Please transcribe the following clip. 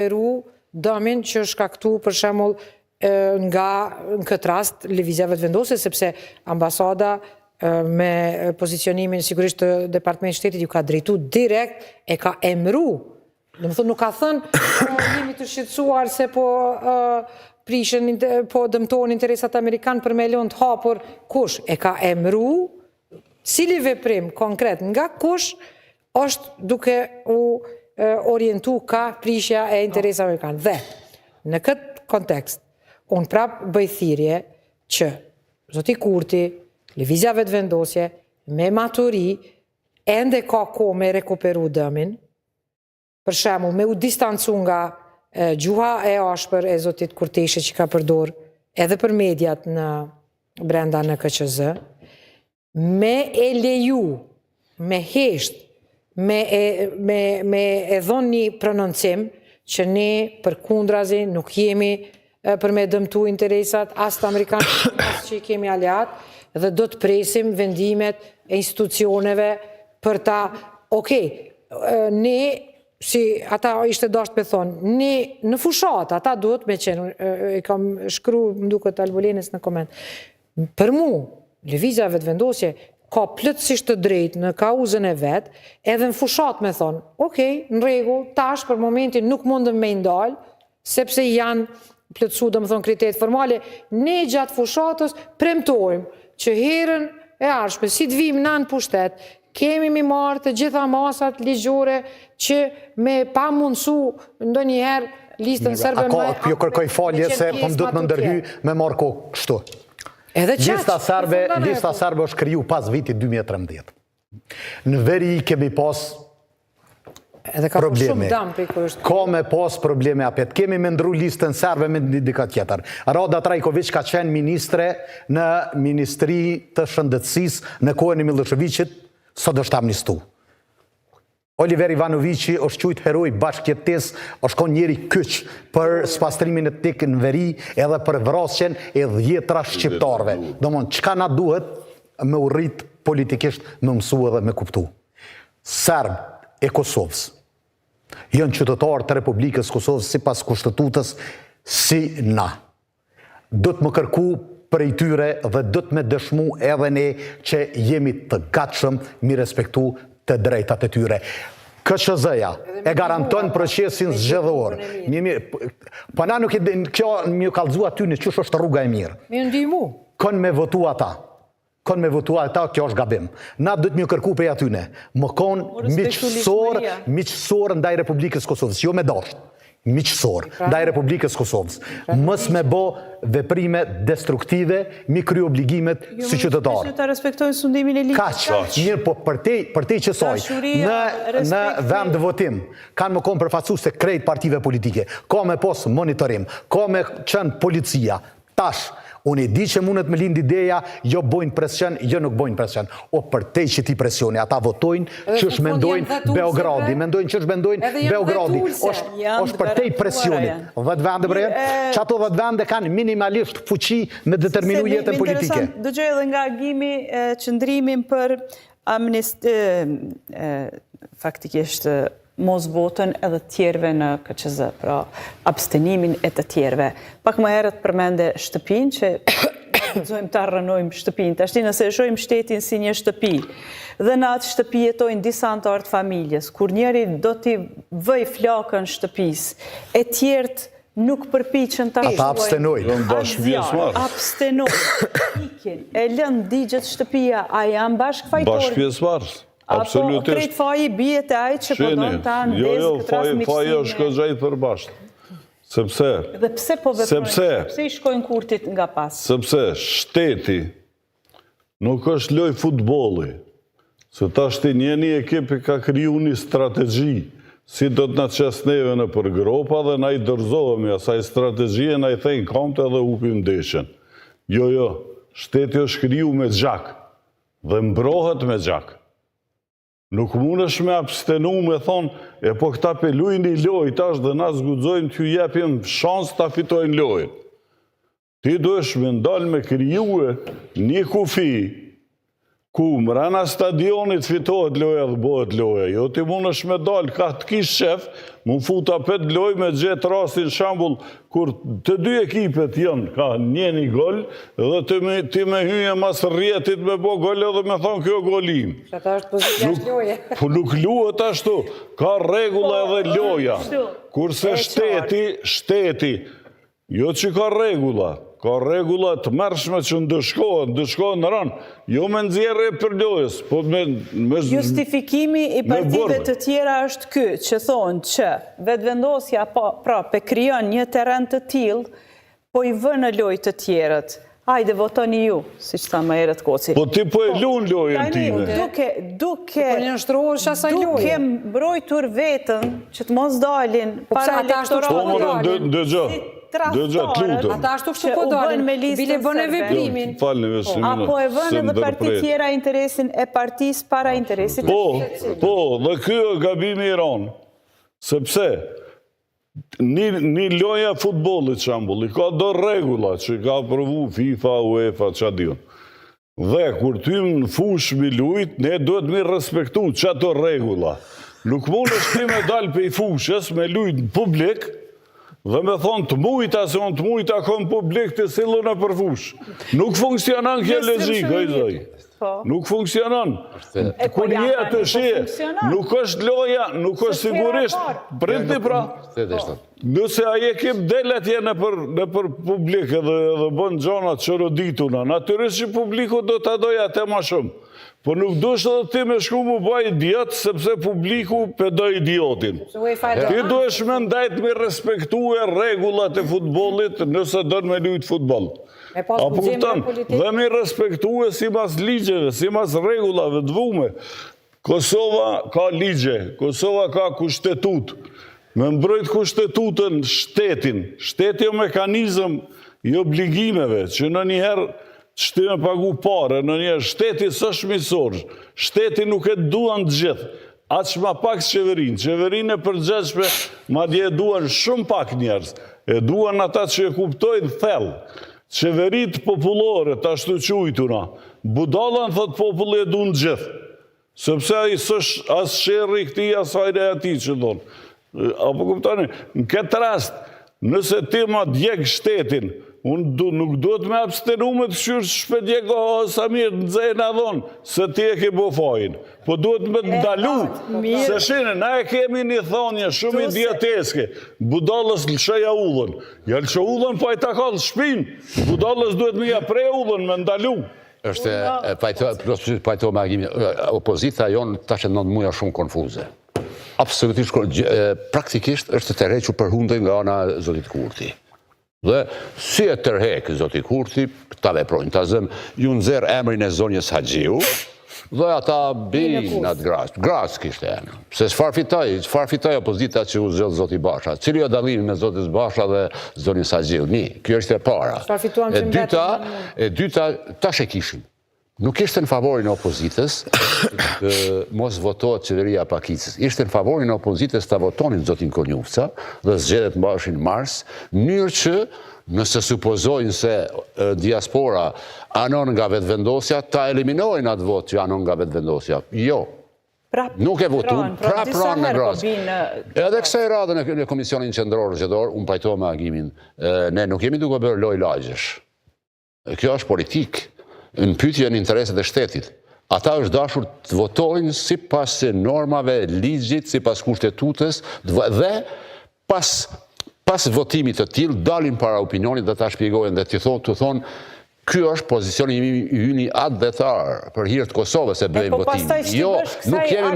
recuperu dëmin që është shkaktu për shembull nga në këtë rast lëvizjeve të vendosur, sepse ambasada me pozicionimin sigurisht të Departamentit të Shtetit ju ka drejtu direkt, e ka emëru. Domethënë nuk ka thënë jemi të shqetësuar se po prishen, po dëmtojnë interesat amerikan për me lënë të hapur. Kush e ka emëru, cili veprim konkret nga kush është duke u orientu ka prishja e interesat amerikan. Dhe në këtë kontekst, unë prap bëj thirrje që zoti Kurti, lëvizjave të vendosje, me maturi, ende ka kohë me rekuperu dëmin, për shembull, me u distancu nga gjuha e ashpër e zotit Kurteshi që ka përdor edhe për mediat në brenda në KQZ, me e leju, me hesht, me e dhon një prononcim që ne përkundrazi nuk jemi për me dëmtu interesat as të Amerikanët, as që i kemi aleat, dhe do të presim vendimet e institucioneve për ta, ne, si ata ishte dasht me thonë, ne në fushat, ata duhet me qenë, e kam shkru më duket Albolenës në koment. Për mu, lëvizjave të vendosje, ka plotësisht të drejtë në kauzën e vetë, edhe në fushat me thonë, në rregull, tash për momentin nuk mundëm me ndalë, sepse janë plotësu, dhe më thonë, kriteret formale, ne gjatë fushatës premtojmë që herën e ardhshme, si të vim në pushtet, kemi mi marrë të gjitha masat ligjore që me pa mundësu ndonjëherë listën serbe më... Ju kërkoj falje se po më duhet më ndërhy me marrë kohë kështu. Lista serbe është kriju pas vitit 2013. Në veri kemi pas probleme. Ka me pas probleme apet. Kemi me ndru listën serbe me dika tjetër. Rada Trajković ka qenë ministre në Ministri të Shëndetësisë në kohën e Miloševićit, sot është amnistu. Oliver Ivanovići është qujtë heroj bashkëjetesë, është konë njeri kyç për spastrimin e tikë në veri edhe për vrasjen e dhjetra shqiptarve. Domon, çka na duhet me urrit politikisht me mësu edhe me kuptu. Serb e Kosovës janë qytetarë të Republikës Kosovës si pas kushtetutës si na. Do të më kërku për i tyre dhe do të me dëshmu edhe ne që jemi të gatshëm mi respektu të drejtat e tyre. KQZ-ja e garanton procesin zgjedhor. Po na nuk kjo më kallëzu aty në çush është rruga e mirë. Mi ndihmu. Kanë me votu ata. Kjo është gabim. Na dhëtë një kërku për atyne. Më konë miqësor ndaj Republikës Kosovës. Jo me dasht. Miqësor ndaj Republikës Kosovës. Mës me bo veprime destruktive, mi kry obligimet si qytetarë. Jo, më të respektojnë sundimin e ligjit. Kaq, njërë, po për te qësoj, në vend votim, kanë më konë përfacu se krejt partive politike, ka me pos monitorim, ka me qenë policia, tash, unë i di që mundet me lind ideja, jo bojnë presion, jo nuk bojnë presion. O për te që ti presioni, ata votojnë që është mendojnë Beogradi, mendojnë që është mendojnë Beogradi. është për te presioni. 10 vende bre, që ato 10 vende kanë minimalisht fuqi me determinu jetën politike. Dëgjoj edhe nga Gimi qëndrimin për faktikisht mos votën edhe tjerve në KQZ, pra abstenimin e të tjerve. Pak më herët përmende shtëpin, që zojmë të arrënojmë shtëpin, të ashti nëse shojmë shtetin si një shtëpi, dhe në atë shtëpi jetojnë disa anëtar të familjes, kur njeri do t'i vëj flakën shtëpis, e tjertë nuk përpiqen ta ata abstenojnë. Abstenojnë, ikin, e lënë digjet shtëpia, a janë bashkëfajtorë? Bashkëpjesëmarrës. Apo krejt faji bje të ajtë që përdojnë ta në vezë këtë rasë faji është këzhej përbashkë. Sepse... Dhe pse po veprojnë? Pse i shkojnë Kurtit nga pas? Sepse shteti nuk është loj futbolli. Se ta shti një ekipi ka kriju një strategji si do të në qesneve në përgropa dhe na i dërzohemi asaj strategjie, na i thejnë kamte dhe upim deshen. Jo, shteti është kriju me gjak dhe mbrohet me gjak. Nuk mund është me abstenu me thonë, e po këta pe lujnë i loj, tash dhe na zgudzojnë t'ju jepim shansë ta fitojnë lojnë. Ti do është me ndalë me kryuë një kufi ku mrena stadionit fitohet loja dhe bëhet loja. Jo ti mund është me dalë, ka të kish shef, mund futa 5 loj me gjetë rastin shambull, kur të dy ekipet janë, ka njeni gol, dhe ti me hyje mas rjetit me bo gol edhe me thonë kjo golim. Ata është pozitja është loje. Po nuk luhet ashtu, ka regula edhe loja. Kurse shteti, jo që ka regula të mërshme që ndëshkohen në ranë, jo me nëzjerë për lojës, po me... Justifikimi i partive të tjera është ky, që thonë që vetëvendosja pe kryon një teren të tillë, po i vë në lojë të tjerët. Hajde, votoni ju, si që tha më herët Koci. Po ti po e lunë lojën time. Duke mbrojtur vetën që të mos dalin para elektoratit. Dëgja, të lutëm. Ata ashtu kështu po dalin, bile bën e veprimin. Apo e vën edhe parti tjera interesin e partis para interesit e shtetit. Po, dhe kjo e gabimi i ranë. Sepse, një loja futbolit shambull, i ka do regula që ka provu FIFA, UEFA, qa dion. Dhe, kur ty në fush mi lujt, ne duhet mi respektu që ato regula. Nuk mund është ti me dalë pe i fushës, me lujt në publik, dhe me thonë të mujta, se unë të mujta kom publik të silën e përfush. Nuk funksionan kjo lezikë, ojzoj. Nuk funksionan. Kur je atë shie, nuk është loja, nuk është sigurisht. Prit një pra. Nëse a je kip delet je në për publik edhe bën gjonat që rodituna, natyrisht që publiku do të doja te ma shumë. Po nuk dush edhe ti me shku mu baj idiot, sepse publiku pedoj idiotin. Ti duesh me ndajt me respektu e regullat e futbolit nëse dën me lujt futbol. Apo kuptan, dhe me respektu e si mas ligjeve, si mas regullave të vume. Kosova ka ligje, Kosova ka kushtetut. Me mbrojt kushtetutën shtetin. Shteti o mekanizm i obligimeve, që në njëherë shti me pagu pare, në njëherë shteti së shmisor, shteti nuk e duan të gjithë, atë shma pak qeverin. Qeverin e përgjeshme, ma dje e duan shumë pak njerës, e duan ata që e kuptojnë thellë. Qeverit popullore, të ashtu qujtuna, budalan thot populli e duan gjithë, sepse a i as shërri këti, as hajre ati që donë. Apo kuptoni, në këtë rast, nëse ti ma djek shtetin, unë nuk duhet me abstenu me të shyrë shpedjeko sa mirë në zejnë adhonë, se ti e ke bo fajin. Po duhet me të ndalu, se shine, na e kemi një thonje shumë idioteske, budallës lësheja ullën. Ja lëshe ullën, pa i ta kalë shpin, budallës duhet me ja pre ullën, me ndalu. është pajto me agimi, opozita jonë ta që 9 muja shumë konfuze. Absolutisht, praktikisht është të tërhequr për hundë nga ana Zotit Kurti. Dhe si e tërhek Zoti Kurti, ta veprojnë, ta zëm, ju nëzër emrin e zonjës Haxhiu, dhe ata binë atë grasë kishte emrin. Se çfarë opozita që u zgjodh Zoti Basha. Cili o dallimi me Zotit Basha dhe zonjës Haxhiu? Kjo është e para. E dyta, tash e kishim. Nuk ishte në favorin e opozitës të mos votohet qeveria Pakicës. Ishte në favorin e opozitës të votonin Zotin Konjufca dhe zgjedhet mbashin mars, njërë që nëse supozojnë se diaspora anon nga vetëvendosja, ta eliminojnë atë vot që anon nga vetëvendosja. Jo. Nuk e votun, prap pranë në grasë. Edhe kësaj radhën e Komisionin Qendror Zgjedhor, unë pajtoj me agimin, ne nuk jemi duke bërë loj lagjesh. Kjo është politikë. Në pyetje në intereset e shtetit. Ata është dashur të votojnë si pas normave, ligjit, si pas kushtetutës, dhe pas votimit të tillë, dalin para opinionit dhe ta shpjegojnë dhe të thonë, ky është pozicioni yni advetar për hir të Kosovës se bëjmë votim. Jo, nuk jemi